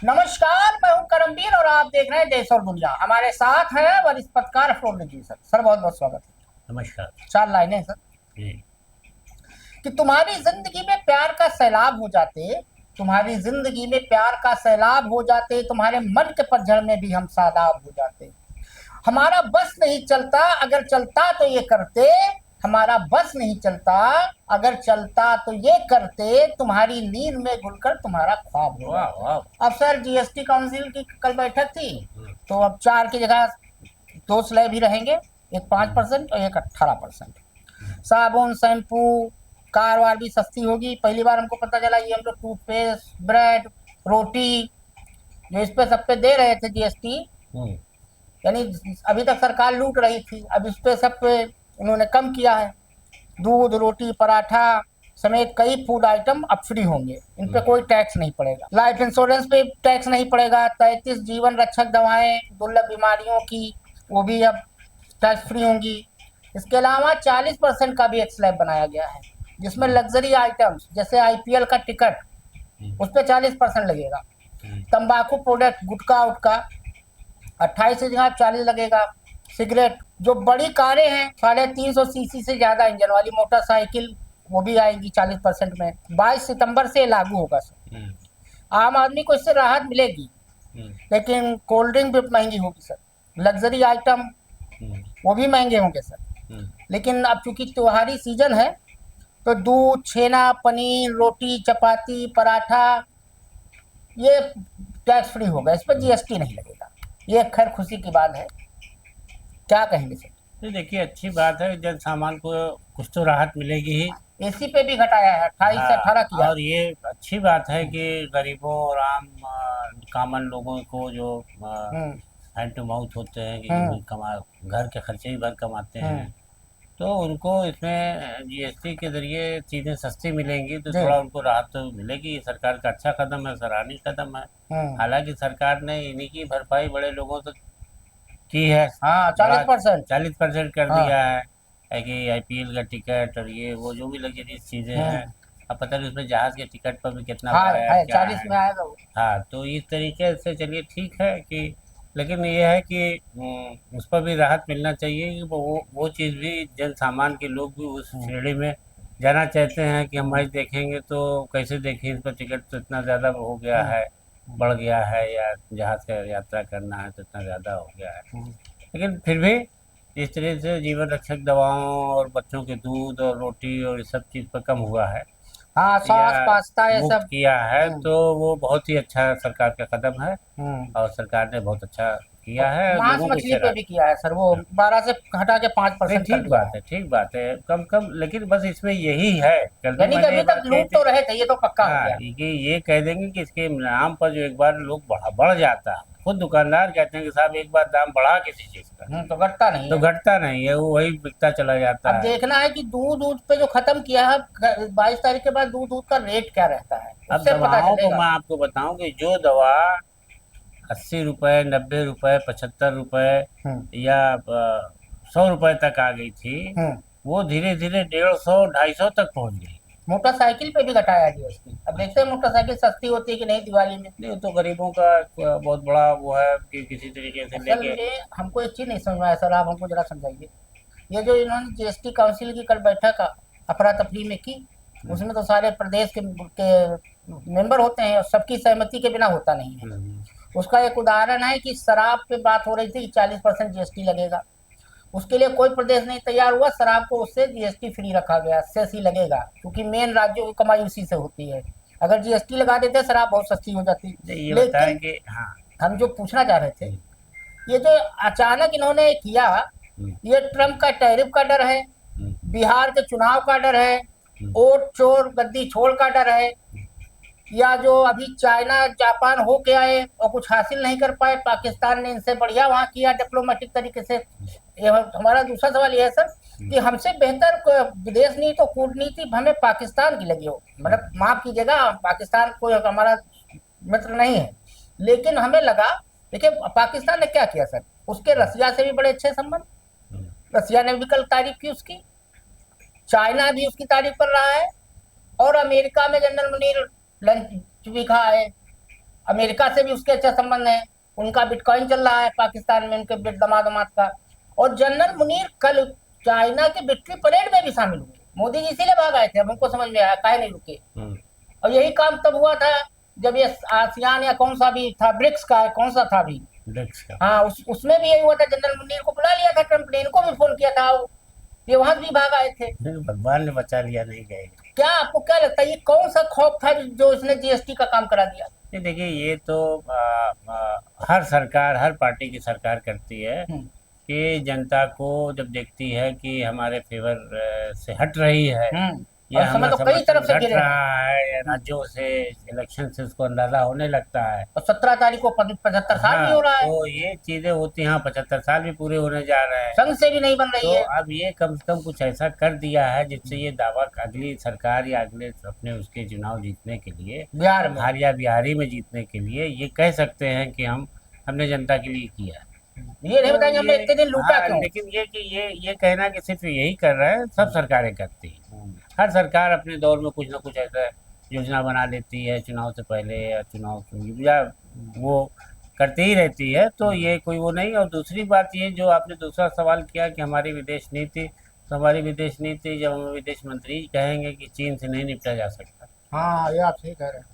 नमस्कार, मैं हूं करमवीर और आप देख रहे हैं देश और दुनिया। हमारे साथ हैं वरिष्ठ पत्रकार अफरोज जी सर। सर बहुत बहुत स्वागत है। नमस्कार। चार लाइनें सर। जी। कि तुम्हारी जिंदगी में प्यार का सैलाब हो जाते, तुम्हारी जिंदगी में प्यार का सैलाब हो जाते, तुम्हारे मन के पतझड़ में भी हम सादाब हो जाते। हमारा बस नहीं चलता, अगर चलता तो ये करते। हमारा बस नहीं चलता, अगर चलता तो ये करते। तुम्हारी नींद में घुलकर तुम्हारा ख्वाब हो वाह जाता। वाह। अब सर जीएसटी काउंसिल की कल बैठक थी, हम्म, तो अब 4 की जगह 2 स्लैब ही रहेंगे। एक पाँच हम्म, परसेंट और एक 18%। हम्म, साबुन, शैम्पू, कार वार भी सस्ती होगी। पहली बार हमको पता चला। ये हम लोग टूथपेस्ट, ब्रेड, रोटी जो इस पे सब पे दे रहे थे जीएसटी, हम्म, यानी अभी तक सरकार लूट रही थी, अब इस पे सब पे उन्होंने कम किया है। दूध, रोटी, पराठा समेत कई फूड आइटम अब फ्री होंगे। इन पे हम्म, कोई टैक्स नहीं पड़ेगा। लाइफ इंश्योरेंस पे टैक्स नहीं पड़ेगा। 33 जीवन रक्षक दवाएं दुर्लभ बीमारियों की, वो भी अब टैक्स फ्री होंगी। इसके अलावा 40% का भी एक स्लैब बनाया गया है, जिसमें हम्म, लग्जरी आइटम्स जैसे आईपीएल का टिकट, हम्म, उस पर 40% लगेगा। हम्म, तंबाकू प्रोडक्ट, गुटखा उटका 28 से जगह 40 लगेगा। सिगरेट, जो बड़ी कारें हैं 350 सीसी से ज्यादा इंजन वाली मोटरसाइकिल, वो भी आएंगी 40% में। 22 सितंबर से लागू होगा सर। हम्म, आम आदमी को इससे राहत मिलेगी, हम्म, लेकिन कोल्ड ड्रिंक भी महंगी होगी सर। लग्जरी आइटम हम्म, वो भी महंगे होंगे सर। हम्म, लेकिन अब चूंकि त्योहारी सीजन है, तो दूध, छेना, पनीर, रोटी, चपाती, पराठा ये टैक्स फ्री होगा। इस पर हम्म। जीएसटी नहीं लगेगा। ये खैर खुशी की बात है। क्या कहेंगे सर? तो देखिए, अच्छी बात है, जन सामान को कुछ तो राहत मिलेगी ही। एसी पे भी घटाया है, 28 से हाँ, 18 किया और ये अच्छी बात है है। कि गरीबों और आम कॉमन लोगों को जो हम्म, हैंड टू माउथ होते हैं, कि जो हम्म, भी कमा घर के खर्चे ही भर कमाते हम्म, हैं, तो उनको इसमें जीएसटी के ज़रिए चीज़ें सस्ती मिलेंगी, तो जी, थोड़ा उनको राहत तो मिलेगी। ये सरकार का अच्छा कदम है, सराहनीय कदम है। हम्म, हालांकि सरकार ने इन्हीं की भरपाई बड़े लोगों तक की है। हाँ, बड़ा 40%। 40% कर हाँ, दिया है कि आईपीएल का टिकट और ये वो जो भी लग्जरीज चीज़ें हैं। हम्म, अब पता नहीं उसमें जहाज़ के टिकट पर भी कितना हाँ बढ़ाया है, है, क्या 40 है। में आएगा वो। हाँ, तो इस तरीके से चलिए ठीक है कि, लेकिन ये है कि उस पर भी राहत मिलना चाहिए कि वो चीज़ भी जन सामान्य के लोग भी उस हम्म, श्रेणी में जाना चाहते हैं कि हम हम्म, मैच देखेंगे तो कैसे देखें, इस पर टिकट तो इतना ज़्यादा हो गया हम्म, है, हम्म, बढ़ गया है, या जहाज़ का यात्रा करना है तो इतना ज़्यादा हो गया है। हम्म। लेकिन फिर भी इस तरह से जीवन रक्षक दवाओं और बच्चों के दूध और रोटी और इस सब चीज़ पर कम हुआ है हाँ, या सॉस, पास्ता ये मुक्त सब। किया है, हम्म, तो वो बहुत ही अच्छा सरकार का कदम है। हम्म। और सरकार ने बहुत अच्छा और किया है, मांस लोगों को मछली इससे पे राहत। भी किया है सर, वो 12 से हटा के पाँच नहीं, परसेंट कर ठीक दिया बात है। है, ठीक बात है, कम कम, लेकिन बस इसमें यही है। कल भी यानी कि मैंने अभी ये तक बात कही लूट थी। तो रहे थे, ये तो पक्का हो हाँ, गया। ये कह देंगे कि इसके नाम पर जो एक बार लोग बढ़ जाता है, खुद दुकानदार कहते हैं कि साहब एक बार दाम बढ़ा किसी चीज़ का तो घटता नहीं तो है। घटता नहीं है, वो वही बिकता चला अब जाता है। देखना है कि दूध दूध पे जो खत्म किया है, 22 तारीख के बाद दूध दूध का रेट क्या रहता है, अब उससे पता दवाओं को चलेगा। मैं आपको बताऊं कि जो दवा 80 रुपए, 90 रुपए, 75 रुपए हम्म, या 100 रुपए तक आ गई थी, हम्म। वो धीरे धीरे 150, 250 तक पहुंच गई। मोटरसाइकिल पे भी घटाया जीएसटी। अब देखते अच्छा। हैं मोटरसाइकिल सस्ती होती है कि नहीं दिवाली में। नहीं, तो गरीबों का बहुत बड़ा वो है कि किसी तरीके से असल लेके। में हमको एक चीज नहीं समझ में आया सर, आप हमको जरा समझाइए। ये जो इन्होंने जीएसटी काउंसिल की कल बैठक अफरा तफरी में की, हम्म, उसमें तो सारे प्रदेश के मेंबर होते हैं और सबकी सहमति के बिना होता नहीं है। हम्म, उसका एक उदाहरण है कि शराब पे बात हो रही थी कि 40% जीएसटी लगेगा। उसके लिए कोई प्रदेश नहीं तैयार हुआ, शराब को उससे जीएसटी फ्री रखा गया, सेस ही लगेगा, क्योंकि मेन राज्यों की कमाई उसी से होती है। अगर जीएसटी लगा देते शराब बहुत सस्ती हो जाती। नहीं, ये बताएं लेकिन कि हाँ। हम जो पूछना चाह रहे थे, हम्म, ये जो अचानक इन्होंने किया, हम्म, ये ट्रम्प का टैरिफ का डर है, हम्म, बिहार के चुनाव का डर है, हम्म, वोट चोर गद्दी छोड़ का डर है, या जो अभी चाइना जापान हो के आए और कुछ हासिल नहीं कर पाए, पाकिस्तान ने इनसे बढ़िया वहां किया डिप्लोमेटिक तरीके से। ये हमारा दूसरा सवाल यह है सर, हम्म, कि हमसे बेहतर विदेश नीति तो कूटनीति हमें पाकिस्तान की लगी हो। मतलब माफ कीजिएगा, पाकिस्तान कोई हमारा मित्र नहीं है, लेकिन हमें लगा, देखिए पाकिस्तान ने क्या किया सर, उसके रसिया से भी बड़े अच्छे संबंध। हम्म, रसिया ने भी कल तारीफ की उसकी, चाइना भी उसकी तारीफ कर रहा है, और अमेरिका में जनरल मुनीर लंच भी खाए। अमेरिका से भी उसके अच्छे संबंध हैं, उनका बिटकॉइन चल रहा है पाकिस्तान में, उनके दामाद का। और जनरल मुनीर कल चाइना के विक्ट्री परेड में भी शामिल हुए। मोदी जी इसीलिए भाग आए थे, अब हमको समझ में आया काहे नहीं रुके। और यही काम तब हुआ था जब ये आसियान या कौन सा भी था, ब्रिक्स का कौन सा था भी, ब्रिक्स का, हाँ उसमें भी यही हुआ था। जनरल मुनीर को बुला लिया था ट्रंप ने, इनको भी फोन किया था, ये वहां भी भाग आए थे। भगवान ने बचा लिया, नहीं गए। क्या आपको क्या लगता है ये कौन सा खौफ था जो इसने जीएसटी का काम करा दिया? ये देखिए, ये तो हर सरकार, हर पार्टी की सरकार करती है कि जनता को जब देखती है कि हमारे फेवर से हट रही है या और समय तो हमारा कई तरफ से समर्थन घट गिरे हैं। रहा है, या राज्यों से इलेक्शन से उसको अंदाजा होने लगता है। और 17 तारीख को 75 साल भी हाँ, हो रहा है, तो ये चीजें होती हैं। हाँ, 75 साल भी पूरे होने जा रहे हैं। संघ से भी नहीं बन रही तो है। अब ये कम से कम कुछ ऐसा कर दिया है जिससे ये दावा अगली सरकार या अगले अपने उसके चुनाव जीतने के लिए, बिहार में हार या बिहारी में जीतने के लिए, ये कह सकते हैं कि हमने जनता के लिए किया है। ये नहीं तो बताएंगे हमने इतने दिन लूटा हाँ, क्यों। लेकिन ये कि ये कहना कि सिर्फ यही कर रहा है, सब सरकारें करती हैं। हर सरकार अपने दौर में कुछ ना कुछ ऐसा योजना बना लेती है चुनाव से पहले या चुनाव या वो करती ही रहती है। तो ये कोई वो नहीं। और दूसरी बात ये जो आपने दूसरा सवाल किया कि हमारी विदेश नीति, तो हमारी विदेश नीति जब हम विदेश मंत्री कहेंगे कि चीन से नहीं निपटा जा सकता। हाँ ये आप सही कह रहे हैं।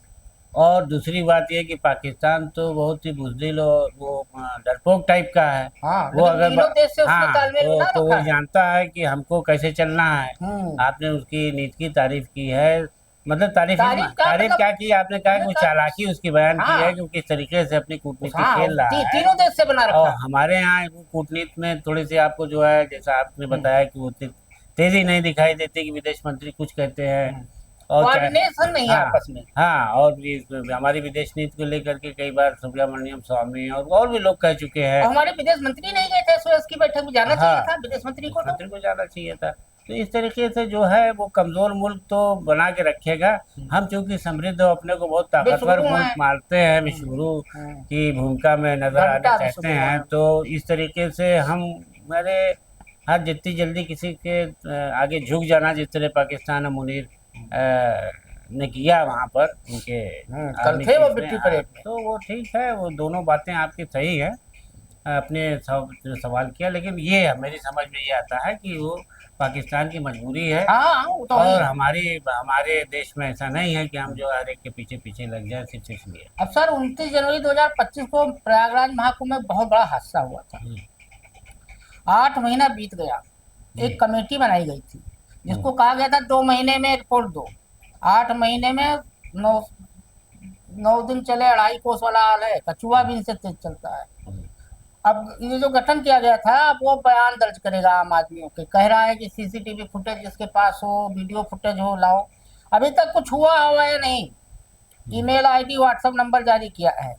और दूसरी बात ये कि पाकिस्तान तो बहुत ही बुज़दिल और वो डरपोक टाइप का है। हाँ वो लेकिन अगर तीनों देश से उसने हाँ, तालमेल बना तो रखा वो है। जानता है कि हमको कैसे चलना है। आपने उसकी नीति की तारीफ की है, मतलब तारीफ तारीफ का तारीफ मतलब क्या की, आपने कहा कि वो चालाकी उसकी बयान की हाँ। है कि वो किस तरीके से अपनी कूटनीति हाँ खेल रहा है। तीनों देश से बना रखा और है। हमारे यहाँ कूटनीति में थोड़ी सी आपको जो है, जैसा आपने बताया कि वो तेजी नहीं दिखाई देती कि विदेश मंत्री कुछ कहते हैं और कोऑर्डिनेशन नहीं है हाँ, आपस में। हाँ, और भी हमारी विदेश नीति को लेकर के कई बार सुब्रमण्यम स्वामी और भी लोग कह चुके हैं। और हमारे विदेश मंत्री नहीं गए थे सुएज की बैठक में, जाना चाहिए हाँ, था विदेश मंत्री को। मंत्री को जाना चाहिए था। तो इस तरीके से जो है वो कमजोर मुल्क तो बना के रखेगा। हम चूंकि समृद्ध और अपने को बहुत ताकतवर विश्वगुरु मुल्क हैं। मानते हैं, विश्वगुरु की भूमिका में नजर आना घंटा चाहते विश्वगुरु हैं, हैं। तो इस तरीके से हम मेरे हर जितनी जल्दी किसी के आगे झुक जाना, जिस तरह पाकिस्तान और मुनीर ने किया वहाँ पर उनके कल थे वो विक्ट्री परेड में। तो वो ठीक है, वो दोनों बातें आपकी सही है। अपने जो सवाल किया, लेकिन ये मेरी समझ में ये आता है कि वो पाकिस्तान की मजबूरी है। हाँ वो तो है। और हमारे देश में ऐसा नहीं है कि हम जो हर एक के पीछे पीछे लग जाए सिर्फ इसलिए। अब सर 29 जनवरी 2025 को प्रयागराज महाकुंभ में बहुत बड़ा हादसा हुआ था। 8 महीना बीत गया, एक कमेटी बनाई गई थी जिसको कहा गया था 2 महीने में रिपोर्ट दो। 8 महीने में 9 दिन चले, 2.5 कोस वाला हाल है, कछुआ भी इनसे तेज चलता है। अब ये जो गठन किया गया था, अब वो बयान दर्ज करेगा आम आदमियों के, कह रहा है कि सीसीटीवी फुटेज जिसके पास हो, वीडियो फुटेज हो, लाओ। अभी तक कुछ हुआ है नहीं। ईमेल आईडी व्हाट्सएप नंबर जारी किया है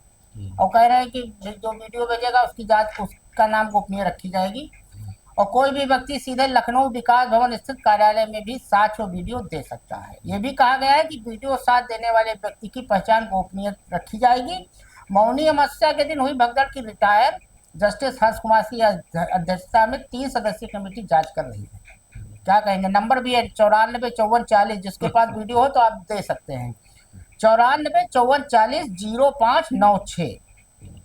और कह रहे हैं कि जो वीडियो भेजेगा उसकी जांच, उसका नाम गोपनीय रखी जाएगी और कोई भी व्यक्ति सीधे लखनऊ विकास भवन स्थित कार्यालय में भी साक्ष्य वीडियो दे सकता है। ये भी कहा गया है कि वीडियो साथ देने वाले व्यक्ति की पहचान गोपनीय रखी जाएगी। मौनी अमावस्या के दिन हुई भगदड़ की रिटायर जस्टिस हर्ष कुमार की अध्यक्षता में 3 सदस्यीय कमेटी जांच कर रही है। क्या कहेंगे? नंबर भी है 94 54 40, जिसके पास वीडियो हो तो आप दे सकते हैं। 94 54 40 0596,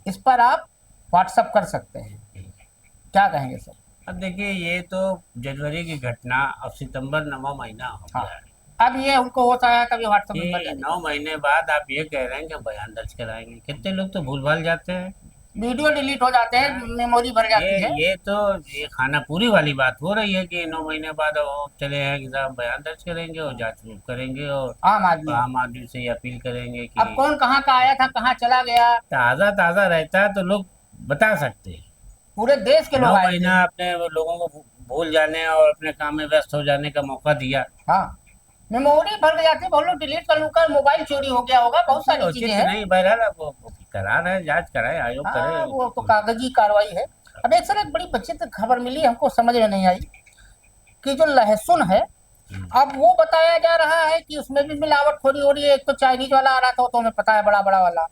इस पर आप व्हाट्सअप कर सकते हैं। क्या कहेंगे सर? अब देखिए, ये तो जनवरी की घटना, अब सितंबर 9वां महीना हो गया है। अब ये उनको होता है तभी व्हाट्सएप नंबर कि 9 महीने बाद आप ये कह रहे हैं कि हम बयान दर्ज कराएंगे। कितने लोग तो भूल भाल जाते हैं, वीडियो डिलीट हो जाते हैं, मेमोरी भर जाती है। ये खाना पूरी वाली बात हो रही है कि 9 महीने बाद वो चले हैं कि साहब बयान दर्ज करेंगे और जांच करेंगे और आम आदमी से ये अपील करेंगे कि अब कौन कहाँ का आया था, कहाँ चला गया, ताज़ा रहता है तो लोग बता सकते हैं। पूरे देश के 9 लोग आए थे। महीना अपने वो लोगों को भूल जाने और अपने काम में व्यस्त हो जाने का मौका दिया। हाँ, मेमोरी भर जाती है, बहुत लोग डिलीट कर लूँ, मोबाइल चोरी हो गया होगा, बहुत सारी उचित चीजें हैं। नहीं, बहरहाल वो करा रहे हैं, जांच कराए, आयोग करे। हाँ, वो तो कागजी कार्रवाई है। अब एक सर एक बड़ी विचित्र खबर मिली, हमको समझ में नहीं आई कि जो लहसुन है, अब वो बताया जा रहा है कि उसमें भी मिलावटखोरी हो रही है। एक तो चाइनीज वाला आ रहा था, तो हमें पता है, बड़ा बड़ा वाला।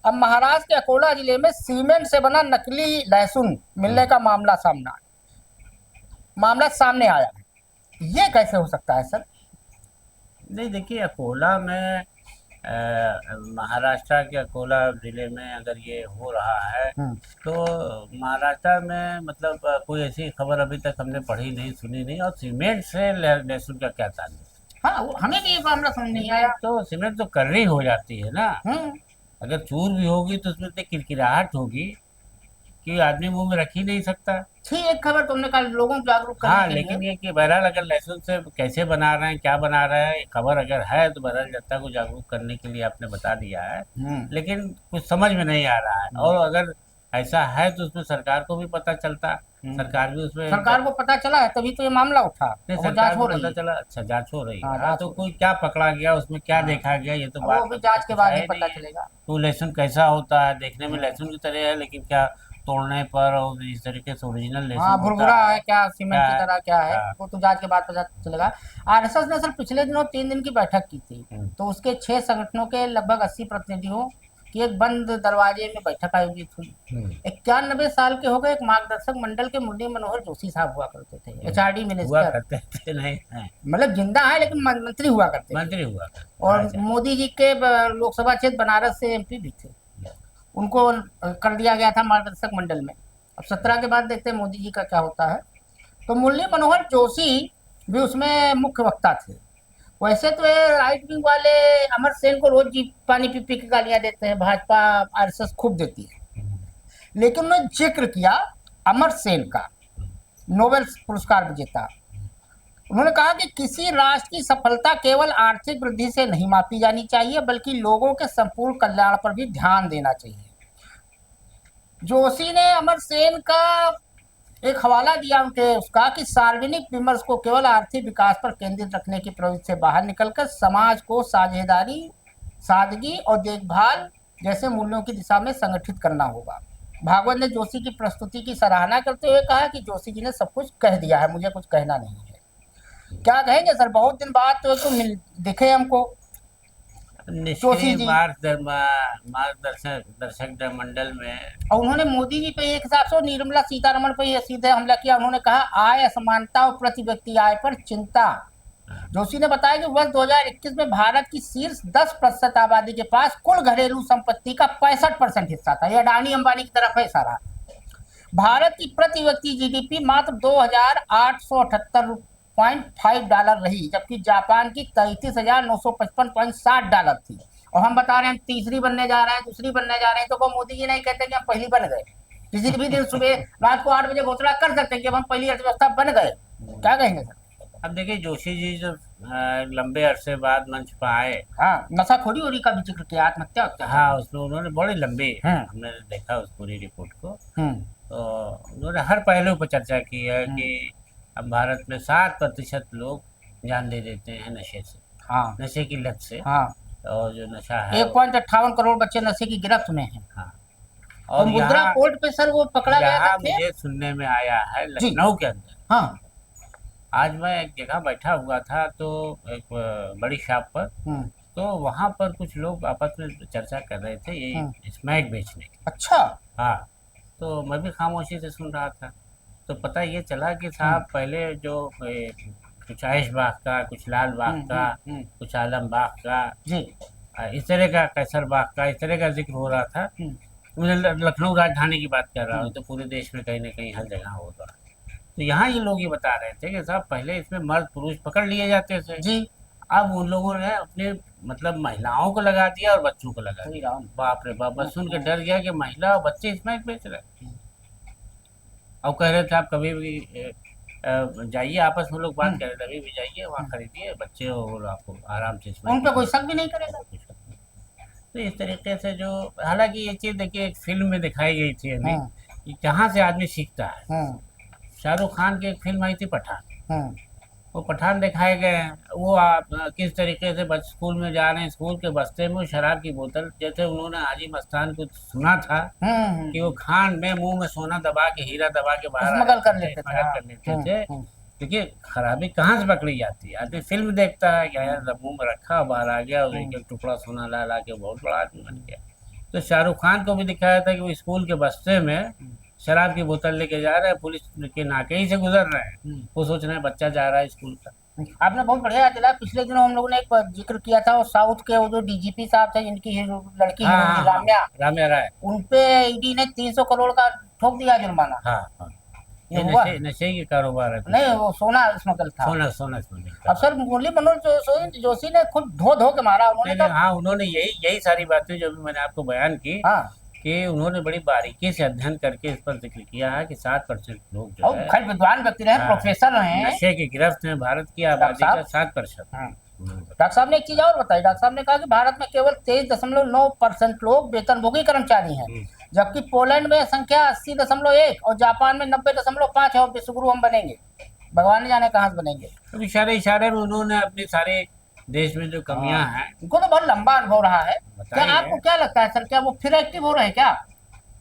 अब महाराष्ट्र के अकोला जिले में सीमेंट से बना नकली लहसुन मिलने का मामला सामने आया है। ये कैसे हो सकता है सर? नहीं, देखिए, अकोला में महाराष्ट्र के अकोला जिले में अगर ये हो रहा है हम्म। तो महाराष्ट्र में मतलब कोई ऐसी खबर अभी तक हमने पढ़ी नहीं, सुनी नहीं। और सीमेंट से लहसुन का क्या ताल्लुक? हाँ, हमें भी ये मामला समझ नहीं आया। तो सीमेंट तो कर्री हो जाती है ना, हम्म। अगर चूर भी होगी तो उसमें इतनी किरकिराहट होगी कि आदमी मुंह में रख ही नहीं सकता। ठीक, एक खबर तुमने कहा लोगों को जागरूक करने हाँ, के लेकिन लिए। ये कि बहरहाल अगर लहसुन से कैसे बना रहे हैं, क्या बना रहे हैं, ये खबर अगर है तो बहरहाल जनता को जागरूक करने के लिए आपने बता दिया है। लेकिन कुछ समझ में नहीं आ रहा है। और अगर ऐसा है तो उसमें सरकार को भी पता चलता, सरकार भी उसमें सरकार को पता चला है तभी तो ये मामला उठा नहीं, और वो सरकार जांच को हो रही पता है। चला। अच्छा, जांच हो रही है। हाँ, हाँ, जांच तो हो कोई क्या पकड़ा गया, उसमें क्या देखा गया, ये तो वो बात भी जांच के बाद ही है पता नहीं है। चलेगा। तो लहसुन कैसा होता है, देखने में लहसुन की तरह है, लेकिन क्या तोड़ने पर और इस तरीके से ओरिजिनल हाँ, लहसुन भुरभुरा होता है क्या, सीमेंट क्या की है? तरह क्या है, हाँ। वो तो जांच के बाद पता चलेगा। आरएसएस ने सर पिछले दिनों 3 दिन की बैठक की थी, तो उसके 6 संगठनों के लगभग 80 प्रतिनिधियों की एक बंद दरवाजे में बैठक आयोजित हुई। 91 साल के हो गए, एक मार्गदर्शक मंडल के मुरली मनोहर जोशी साहब हुआ करते थे, एचआरडी हुआ मिनिस्टर, करते थे नहीं है, मतलब जिंदा है लेकिन मंत्री हुआ करते थे। मंत्री हुआ करते। और अच्छा। मोदी जी के लोकसभा क्षेत्र बनारस से एमपी भी थे, उनको कर दिया गया था मार्गदर्शक मंडल में। अब 17 के बाद देखते हैं मोदी जी का क्या होता है। तो मुरली मनोहर जोशी भी उसमें मुख्य वक्ता थे। वैसे तो ये राइट विंग वाले अमर सेन को रोज जी पानी पी पी के गालियां देते हैं, भाजपा आरएसएस खूब देती है, लेकिन उन्होंने जिक्र किया अमर सेन का, नोबेल पुरस्कार विजेता। उन्होंने कहा कि किसी राष्ट्र की सफलता केवल आर्थिक वृद्धि से नहीं मापी जानी चाहिए, बल्कि लोगों के संपूर्ण कल्याण पर भी ध्यान देना चाहिए। जोशी ने अमर सेन का एक हवाला दिया उनके उसका कि सार्वजनिक विमर्श को केवल आर्थिक विकास पर केंद्रित रखने की प्रवृत्ति से बाहर निकलकर समाज को साझेदारी, सादगी और देखभाल जैसे मूल्यों की दिशा में संगठित करना होगा। भागवत ने जोशी की प्रस्तुति की सराहना करते हुए कहा कि जोशी जी ने सब कुछ कह दिया है, मुझे कुछ कहना नहीं है। क्या कहेंगे सर, बहुत दिन बाद तो मिल दिखे हमको जोशी निष्क्रिय जी। दर्शक मंडल में और उन्होंने मोदी जी पे एक हिसाब से निर्मला सीतारमण पे सीधे हमला किया। उन्होंने कहा आय असमानता और प्रति व्यक्ति आय पर चिंता। जोशी ने बताया कि वर्ष 2021 में भारत की शीर्ष 10% आबादी के पास कुल घरेलू संपत्ति का 65% हिस्सा था। यह अडानी अंबानी की तरफ है सारा। भारत की प्रति व्यक्ति जीडीपी मात्र $2,878.5 रही, जबकि जापान की $33,955.60 थी। और हम बता रहे हैं तीसरी बनने जा रहे हैं, दूसरी बनने जा रहे हैं, तो वो मोदी जी नहीं कहते कि हम पहली बन गए। किसी भी दिन सुबह रात को 8 बजे घोषणा कर सकते हैं कि हम पहली अर्थव्यवस्था बन गए। क्या कहेंगे सर? अब देखिए, जोशी जी जब लंबे अरसे बाद मंच पर आए, हाँ, नशाखोरी उरी का भी जिक्र किया, आत्महत्या होता है। हाँ, उसमें उन्होंने बड़े लंबे, हमने देखा उस पूरी रिपोर्ट को, तो उन्होंने हर पहलू पर चर्चा की है कि अब भारत में 60% लोग जान दे देते हैं नशे से, हाँ, नशे की लत से। हाँ, और जो नशा है 1.58 करोड़ बच्चे नशे की गिरफ्त में हैं। हाँ, और और मुद्रा यहाँ कोर्ट पे सर वो पकड़ा गया था यहाँ फिर? मुझे सुनने में आया है लखनऊ के अंदर, हाँ, आज मैं एक जगह बैठा हुआ था तो एक बड़ी शॉप पर, तो वहाँ पर कुछ लोग आपस में चर्चा कर रहे थे ये स्मैक बेचने की। अच्छा। हाँ, तो मैं भी खामोशी से सुन रहा था। तो पता ये चला कि साहब पहले जो कुछ आयश बाग का, कुछ लाल बाग का, कुछ आलम बाग का, जी, इस तरह का, कैसर बाग का, इस तरह का जिक्र हो रहा था। मुझे लखनऊ राजधानी की बात कर रहा हूँ, तो पूरे देश में कहीं ना कहीं हर जगह होता है। तो यहाँ ये लोग ये बता रहे थे कि साहब पहले इसमें मर्द पुरुष पकड़ लिए जाते थे जी, अब उन लोगों ने अपने मतलब महिलाओं को लगा दिया और बच्चों को लगा दिया। बाप रे बाप, बस सुन के डर गया कि महिला और बच्चे इसमें बेच रहे। और कह रहे थे आप कभी भी जाइए, आपस में लोग बात कर रहे थे, अभी भी जाइए वहाँ खरीदिए, बच्चे और आपको आराम से इसमें, उन पे कोई शक भी नहीं करेगा। तो इस तरीके से जो, हालांकि ये चीज़ देखिए एक फिल्म में दिखाई गई थी अभी, कि कहाँ से आदमी सीखता है। शाहरुख खान की एक फिल्म आई थी पठान, वो पठान दिखाए गए हैं, वो आप किस तरीके से स्कूल में जा रहे हैं, स्कूल के बस्ते में शराब की बोतल, जैसे उन्होंने हाजी मस्तान को सुना था कि वो खान में मुंह में सोना दबा के, हीरा दबा के बाहर स्मगल कर लेते थे। देखिए खराबी कहाँ से पकड़ी जाती है। आदमी फिल्म देखता है कि यार मुंह में रखा, बाहर आ गया और एक टुकड़ा सोना ला ला के बहुत बड़ा आदमी बन गया। तो शाहरुख खान को भी दिखाया था कि वो स्कूल के बस्ते में शराब की बोतल लेके जा रहा है, पुलिस के नाके ही से गुजर रहे हैं, वो सोच रहे हैं बच्चा जा रहा है स्कूल का, आपने बहुत बढ़िया याद दिलाया। पिछले दिनों हम लोगों ने एक जिक्र किया था, वो साउथ के वो जो डीजीपी साहब थे, जिनकी लड़की हाँ हीरोइन हाँ हाँ, राम्या, राम्या राय। उन पे ईडी ने 300 करोड़ का ठोक दिया जुर्माना। हाँ हाँ, ये ये हुआ? नशे की कारोबार है कुछ। नहीं, वो सोना स्मगल था। सोना सोना सोने अब का। सर मुरली मनोहर जोशी ने खुद धो धो के मारा। उन्होंने नहीं नहीं, कहा हाँ, उन्होंने यही यही सारी बातें जो भी मैंने आपको बयान की, हाँ, कि उन्होंने बड़ी बारीकी से अध्ययन करके इस पर जिक्र किया है कि 7% लोग जो और है खैर विद्वान व्यक्ति रहे, हाँ, प्रोफेसर रहे। नशे की गिरफ्त में। भारत की डॉक्टर आबादी का साहब 7%। हाँ, डॉक्टर साहब ने एक चीज और बताई। डॉक्टर साहब ने कहा कि भारत में केवल 23.9% लोग वेतनभोगी कर्मचारी हैं, जबकि पोलैंड में संख्या 80.1 और जापान में 90.5 है। और विश्वगुरु हम बनेंगे, भगवान ने जाने कहाँ से बनेंगे। तो इशारे इशारे में उन्होंने अपनी सारे देश में जो कमियां हैं उनको तो बहुत लंबा अनुभव रहा है। क्या बताई है। आपको क्या लगता है सर, क्या वो फिर एक्टिव हो रहे हैं क्या?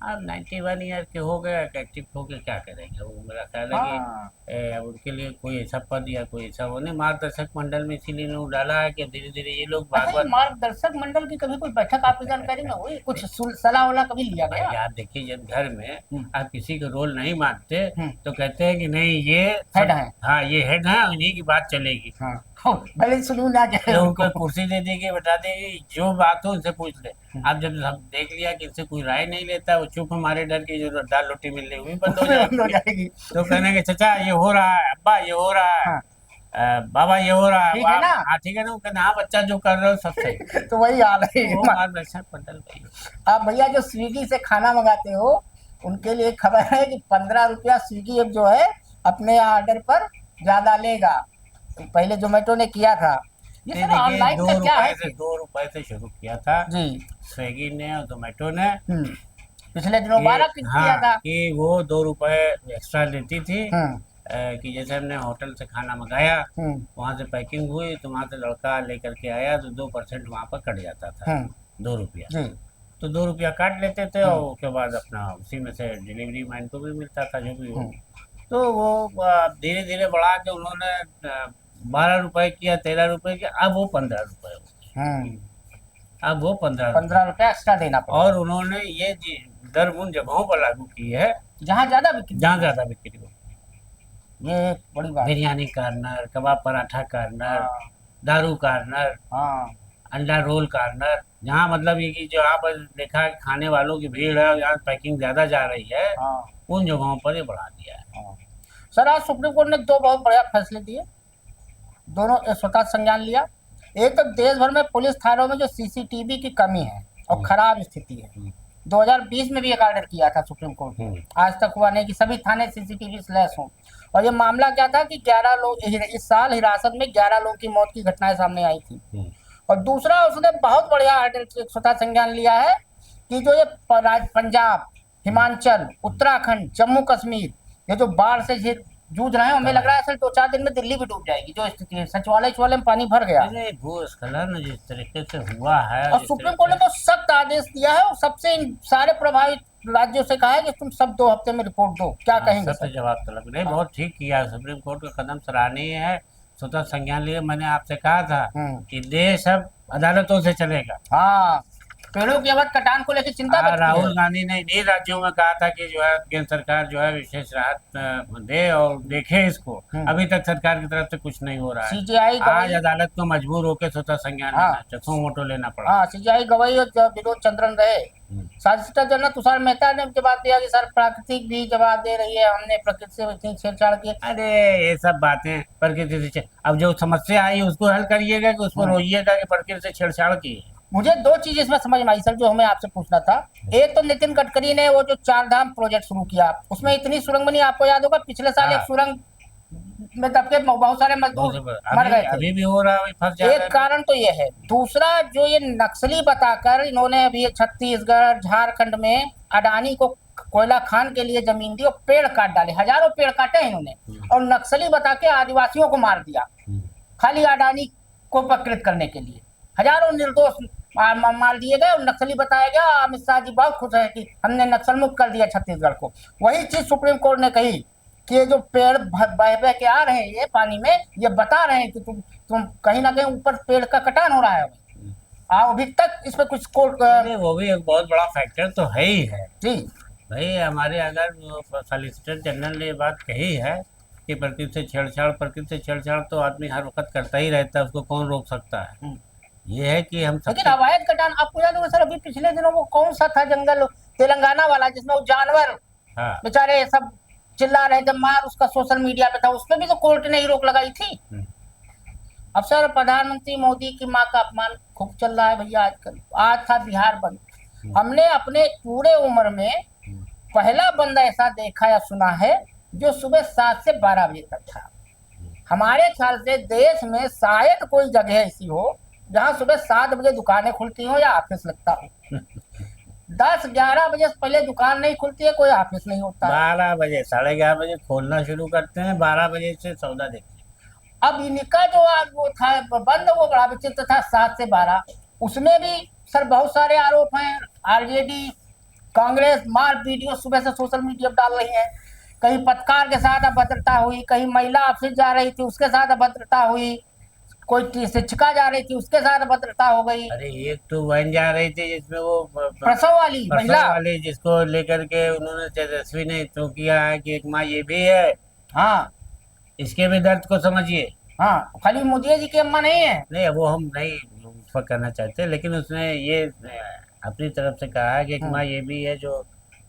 अब 91 ईयर के हो गए, एक्टिव होके क्या करेंगे वो, मेरा ख्याल है कि हाँ, अब उनके लिए कोई ऐसा पद या कोई ऐसा वो नहीं। मार्गदर्शक मंडल में इसीलिए इन्होंने डाला है कि धीरे धीरे ये लोग अच्छा, ये भागवत। मार्गदर्शक मंडल की कभी कोई बैठक आपकी जानकारी में हुई? कुछ सलाह वलाह कभी लिया भाई गया? आप देखिए, जब घर में हम्म, आप किसी का रोल नहीं मानते हम्म, तो कहते हैं कि नहीं ये हेड है। हाँ ये हेड है, इन्हीं की बात चलेगी। हाँ, हो, भले ही सुनू ना जाए जो उनको। उनको कुर्सी दे देगी, बता देगी, जो बात हो उनसे पूछ ले। अब जब हम देख लिया कि इनसे कोई राय नहीं लेता, वो चुप, हमारे डर की जो दाल रोटी मिल रही वो भी बंद हो बंद हो जाएगी। जाएगी। तो कहने के चाचा ये हो रहा है, अब्बा ये हो रहा है, हाँ, बाबा ये हो रहा है, ठीक है ना? हाँ ठीक है ना, वो कहते हाँ बच्चा जो कर रहे हो सब सही। तो वही हाल है। वो मार्गदर्शक मंडल भाई। आप भैया जो स्विगी से खाना मंगाते हो, उनके लिए खबर है कि 15 रुपया स्विगी अब जो है अपने ऑर्डर पर ज्यादा लेगा। तो पहले जोमेटो ने किया था ये। नहीं सर देखिए, ऑनलाइन दो का क्या है रुपए से कि 2 रुपए से शुरू किया था जी, स्विगी ने और जोमेटो ने। पिछले दिनों कि 12 किया था। कि वो 2 रुपए एक्स्ट्रा लेती थी। हम्म, कि जैसे हमने होटल से खाना मंगाया, हम्म, वहाँ से पैकिंग हुई तो वहाँ से लड़का लेकर के आया तो 2% वहाँ पर कट जाता था। हम्म, 2 रुपया। जी, तो 2 रुपया काट लेते थे और उसके बाद अपना उसी में से डिलीवरी मैन को भी मिलता था जो भी हो। तो वो धीरे धीरे बढ़ा के उन्होंने 12 रुपए किया, 13 रुपए किया, अब वो 15 रुपए हो गए। अब वो 15 रुपए 15 रुपया एक्स्ट्रा देना पड़ा, और उन्होंने ये दर उन जगहों पर लागू की है जहाँ ज्यादा बिक्री। जहाँ ज्यादा बिक्री हो। ये एक बड़ी बात है। बिरयानी कार्नर, कबाब पराठा कार्नर, हाँ, दारू कार्नर, हाँ, अंडा रोल कार्नर, जहाँ मतलब ये कि जो यहाँ पर देखा है खाने वालों की भीड़ है और यहाँ पैकिंग ज्यादा जा रही है, हाँ, उन जगहों पर ये बढ़ा दिया है। हाँ। सर आज सुप्रीम कोर्ट ने दो बहुत बढ़िया फैसले दिए, दोनों स्वतः संज्ञान लिया। एक तो देश भर में पुलिस थानों में जो सीसीटीवी की कमी है और खराब स्थिति है, 2020 में भी एक ऑर्डर किया था सुप्रीम कोर्ट ने, आज तक हुआ नहीं कि सभी थाने सीसीटीवी से लैस हों। और ये मामला क्या था कि 11 लोग इस साल हिरासत में 11 लोगों की मौत की घटनाएं सामने आई थी। और दूसरा उसने बहुत बढ़िया ऑर्डर स्वतः संज्ञान लिया है कि जो ये पंजाब, हिमाचल, उत्तराखंड, जम्मू कश्मीर, ये जो बाढ़ से जूझ रहे हैं, हमें लग रहा है सर 2-4 दिन में दिल्ली भी डूब जाएगी जो स्थिति है। सचिवालय में पानी भर गया अरे भूस्खलन जिस तरीके से हुआ है, और सुप्रीम कोर्ट ने तो सख्त आदेश दिया है और सबसे इन सारे प्रभावित राज्यों से कहा है कि तुम सब 2 हफ्ते में रिपोर्ट दो। क्या कहेंगे सबसे सर? जवाब तलब नहीं, बहुत ठीक किया सुप्रीम कोर्ट का कदम, सराहनीय है। स्वतः संज्ञान लिए, मैंने आपसे कहा था कि देश अब अदालतों से चलेगा। हाँ, पेड़ों की अवध कटान को लेकर चिंता व्यक्त की राहुल है। गांधी ने इन्हीं राज्यों में कहा था कि जो है केंद्र सरकार जो है विशेष राहत दे और देखे इसको। अभी तक सरकार की तरफ से कुछ नहीं हो रहा है। सीजीआई आज अदालत को मजबूर होकर स्वतः संज्ञान लेना, मोटो लेना पड़ा। हाँ, सीजीआई गवाही और विनोद चंद्रन रहे। सॉलिसिटर जनरल तुषार मेहता ने जवाब दिया कि सर प्राकृतिक भी जवाब दे रही है, हमने प्रकृति से इतनी छेड़छाड़ की। अरे ये सब बातें प्रकृति से अब जो समस्या आई उसको हल करिएगा कि उसको रोइएगा कि प्रकृति से छेड़छाड़ की। मुझे 2 चीज इसमें समझ में आई सर, जो हमें आपसे पूछना था। एक तो नितिन गडकरी ने वो जो 4 धाम प्रोजेक्ट शुरू किया, उसमें इतनी सुरंग बनी, आपको याद होगा पिछले साल एक सुरंग में दबके बहुत सारे मजदूर मर गए थे। अभी भी हो रहा है, फंस जा रहे हैं। एक कारण तो ये है। दूसरा, जो ये नक्सली बताकर इन्होंने अभी छत्तीसगढ़, झारखंड में अडानी को कोयला खान के लिए जमीन दी और पेड़ काट डाले, हजारों पेड़ काटे इन्होंने, और नक्सली बता के आदिवासियों को मार दिया खाली अडानी को प्रकृत करने के लिए। हजारों निर्दोष मार दिए गए और नक्सली बताया गया। अमित शाह जी बहुत खुश है कि हमने नक्सल मुक्त कर दिया छत्तीसगढ़ को। वही चीज सुप्रीम कोर्ट ने कही कि ये जो पेड़ बह बह के आ रहे हैं ये पानी में, ये बता रहे हैं कि तुम कहीं ना कहीं ऊपर पेड़ का कटान हो रहा है। अभी तक इस पर कुछ कोर्ट वो भी एक बहुत बड़ा फैक्टर तो है ही है जी भाई। हमारे अगर सॉलिसिटर जनरल ने ये बात कही है कि प्रकृति से छेड़छाड़ तो आदमी हर वक्त करता ही रहता है, उसको कौन रोक सकता है। ये है कि हम लेकिन सबसे अवैध कटान आपको याद होगा सर, अभी पिछले दिनों वो कौन सा था जंगल तेलंगाना वाला, जिसमें वो जानवर हाँ बेचारे सब चिल्ला रहे थे, मार उसका सोशल मीडिया पे था, उसपे भी तो कोर्ट ने ही रोक लगाई थी। हम्म, अब सर प्रधानमंत्री मोदी की माँ का अपमान खूब चल रहा है भैया आजकल। आज था बिहार बंद, हमने अपने पूरे उम्र में हम्म, पहला बंद ऐसा देखा या सुना है जो सुबह 7 से 12 बजे तक था। हमारे ख्याल से देश में शायद कोई जगह ऐसी हो जहाँ सुबह 7 बजे दुकानें खुलती हो या ऑफिस लगता हो। 10-11 बजे से पहले दुकान नहीं खुलती है, कोई ऑफिस नहीं होता है। 12 बजे 11:30 बजे खोलना शुरू करते हैं, 12 बजे से सौदा देखते हैं। अब इनका जो आज वो था बंद, वो बड़ा विचित्र था, 7 से 12। उसमें भी सर बहुत सारे आरोप हैं। आरजेडी कांग्रेस मार वीडियो सुबह से सोशल मीडिया पर डाल रही है। कहीं पत्रकार के साथ अभद्रता हुई, कहीं महिला ऑफिस जा रही थी उसके साथ अभद्रता हुई, कोई शिक्षिका जा रही थी उसके साथ अभद्रता हो गई, अरे एक तो वैन जा रही थी जिसमें वो प्रसव वाली प्रसव महिला। वाली, जिसको लेकर के उन्होंने तेजस्वी ने तो किया है कि एक माँ ये भी है, हाँ इसके भी दर्द को समझिए। हाँ, खाली मोदी जी की अम्मा नहीं है। नहीं वो हम नहीं उस पर करना चाहते, लेकिन उसने ये अपनी तरफ से कहा है कि एक माँ ये भी है जो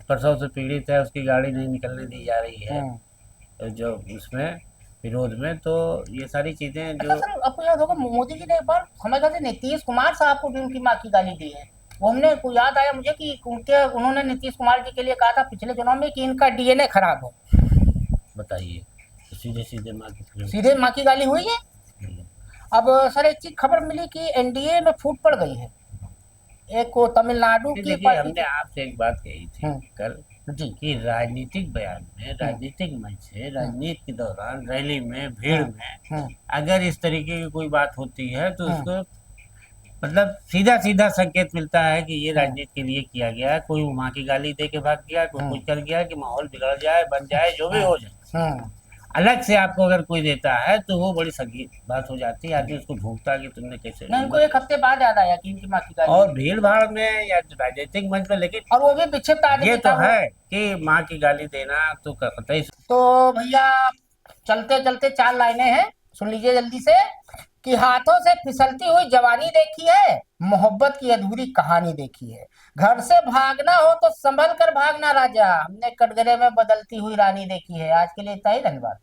प्रसव से पीड़ित है, उसकी गाड़ी नहीं निकलने दी जा रही है जो उसमें विरोध में। तो ये सारी चीजें अच्छा जो सर, आपको याद होगा मोदी जी ने एक बार हमारे ख्याल से नीतीश कुमार साहब को भी उनकी माँ की गाली दी है। वो हमने को याद आया मुझे कि उन्होंने नीतीश कुमार जी के लिए कहा था पिछले चुनाव में कि इनका डीएनए खराब है। बताइए, तो सीधे सीधे माँ की सीधे माँ की गाली हुई है। अब सर एक चीज खबर मिली कि एनडीए में फूट पड़ गई है। एक को तमिलनाडु की देखिए, पार्टी हमने आपसे एक बात कही थी कल जी कि राजनीतिक बयान में, राजनीतिक मंच से, राजनीति के दौरान रैली में, भीड़ में अगर इस तरीके की कोई बात होती है तो उसको मतलब सीधा सीधा संकेत मिलता है कि ये राजनीति के लिए किया गया है। कोई माँ की गाली दे के भाग गया, कोई कुछ कर गया कि माहौल बिगड़ जाए, बन जाए, जो भी हो जाए। अलग से आपको अगर कोई देता है तो वो बड़ी संगीत बात हो जाती है, आदमी उसको ढूंढता है कि तुमने कैसे। नहीं, इनको एक हफ्ते बाद याद आया कि इनकी माँ की गाली। और भीड़ भाड़ में या राजनीतिक मंच में, लेकिन और वो भी विक्षिप्त आदमी ये तो था वो। है कि माँ की गाली देना तो कतई। तो भैया चलते चलते 4 लाइनें हैं, सुन लीजिए जल्दी से। कि हाथों से फिसलती हुई जवानी देखी है, मोहब्बत की अधूरी कहानी देखी है, घर से भागना हो तो संभल कर भागना राजा, हमने कटघरे में बदलती हुई रानी देखी है। आज के लिए इतना ही, धन्यवाद।